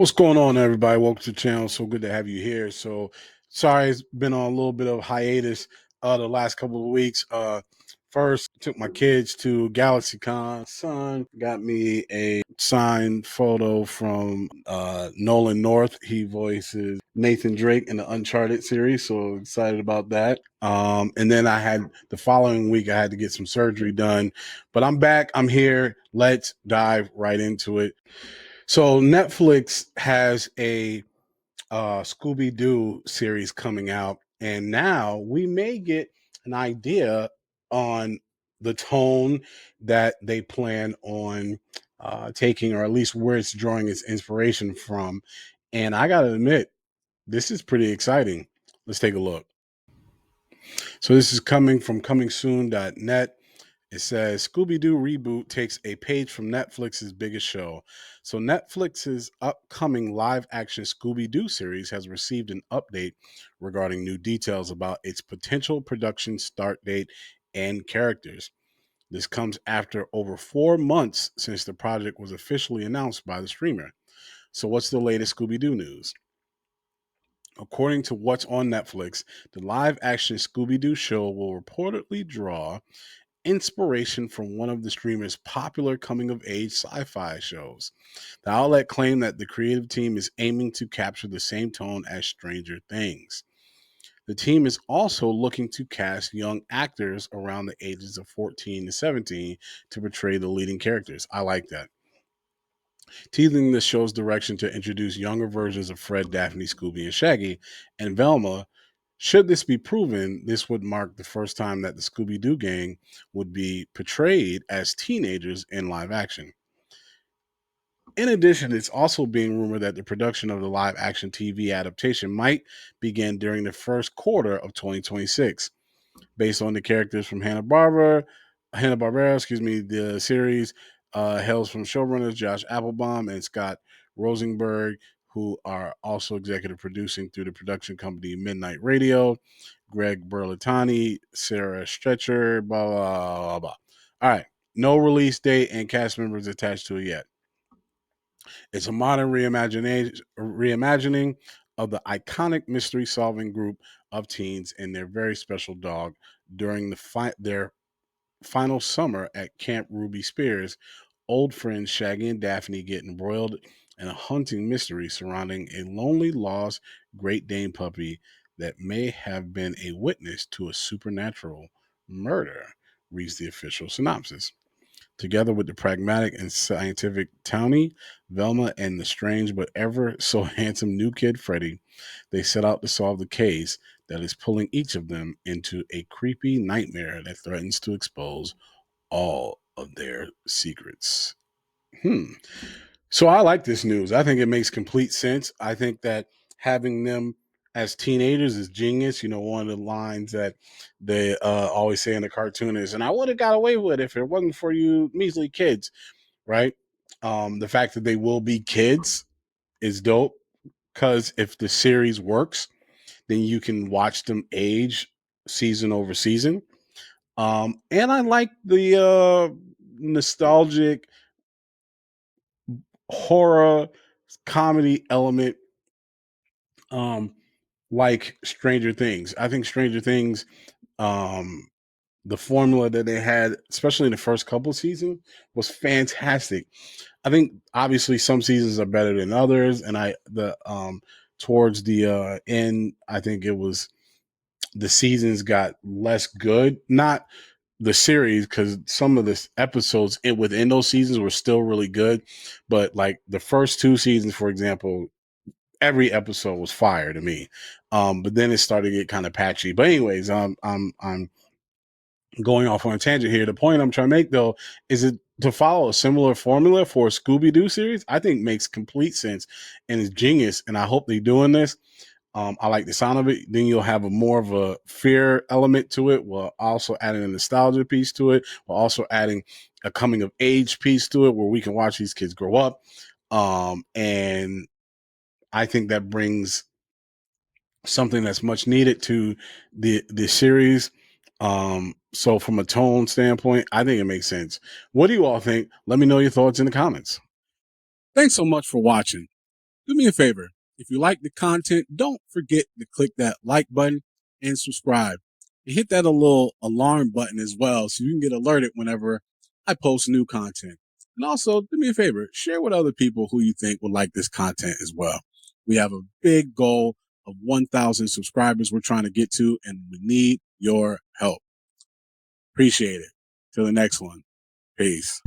What's going on, everybody? Welcome to the channel. So good to have you here. So sorry, it's been on a little bit of hiatus the last couple of weeks. First, took my kids to GalaxyCon. Son got me a signed photo from Nolan North. He voices Nathan Drake in the Uncharted series, so excited about that. And then I had the following week, I had to get some surgery done, but I'm back. I'm here. Let's dive right into it. So Netflix has a Scooby-Doo series coming out, and now we may get an idea on the tone that they plan on taking, or at least where it's drawing its inspiration from. And I gotta admit, this is pretty exciting. Let's take a look. So this is coming from comingsoon.net. It says Scooby Doo reboot takes a page from Netflix's biggest show. So, Netflix's upcoming live action Scooby Doo series has received an update regarding new details about its potential production start date and characters. This comes after over 4 months since the project was officially announced by the streamer. So, what's the latest Scooby Doo news? According to what's on Netflix, the live action Scooby Doo show will reportedly draw inspiration from one of the streamer's popular coming of age sci fi shows. The outlet claimed that the creative team is aiming to capture the same tone as Stranger Things. The team is also looking to cast young actors around the ages of 14 to 17 to portray the leading characters. I like that. Teasing the show's direction to introduce younger versions of Fred, Daphne, Scooby, and Shaggy, and Velma. Should this be proven, this would mark the first time that the Scooby Doo gang would be portrayed as teenagers in live action. In addition, it's also being rumored that the production of the live action TV adaptation might begin during the first quarter of 2026. Based on the characters from Hanna-Barbera, the series hails from showrunners Josh Applebaum and Scott Rosenberg, who are also executive producing through the production company Midnight Radio. Greg Berlatani, Sarah Stretcher, blah, blah, blah, blah. All right. No release date and cast members attached to it yet. It's a modern reimagining of the iconic mystery solving group of teens and their very special dog during their final summer at Camp Ruby Spears. Old friends Shaggy and Daphne get embroiled in a haunting mystery surrounding a lonely, lost Great Dane puppy that may have been a witness to a supernatural murder, reads the official synopsis. Together with the pragmatic and scientific Townie, Velma, and the strange but ever so handsome new kid Freddy, they set out to solve the case that is pulling each of them into a creepy nightmare that threatens to expose all of their secrets. So I like this news. I think it makes complete sense. I think that having them as teenagers is genius. You know, one of the lines that they always say in the cartoon is, and I would have got away with it if it wasn't for you measly kids, right? The fact that they will be kids is dope because if the series works, then you can watch them age season over season. And I like the nostalgic horror comedy element, um, like Stranger Things. I think Stranger Things, um, the formula that they had, especially in the first couple seasons, was fantastic. I think obviously some seasons are better than others, and I the towards the end, I think it was the seasons got less good. Not the series, because some of the episodes within those seasons were still really good, but like the first two seasons, for example, every episode was fire to me. But then it started to get kind of patchy. But anyways, I'm going off on a tangent here. The point I'm trying to make though is it to follow a similar formula for a Scooby Doo series. I think makes complete sense and is genius. And I hope they're doing this. I like the sound of it. Then you'll have a more of a fear element to it. While also adding a nostalgia piece to it. While also adding a coming of age piece to it, where we can watch these kids grow up. And I think that brings something that's much needed to the series. So from a tone standpoint, I think it makes sense. What do you all think? Let me know your thoughts in the comments. Thanks so much for watching. do me a favor. If you like the content, don't forget to click that like button and subscribe. And hit that little alarm button as well so you can get alerted whenever I post new content. And also, do me a favor, share with other people who you think would like this content as well. We have a big goal of 1,000 subscribers we're trying to get to, and we need your help. Appreciate it. Till the next one. Peace.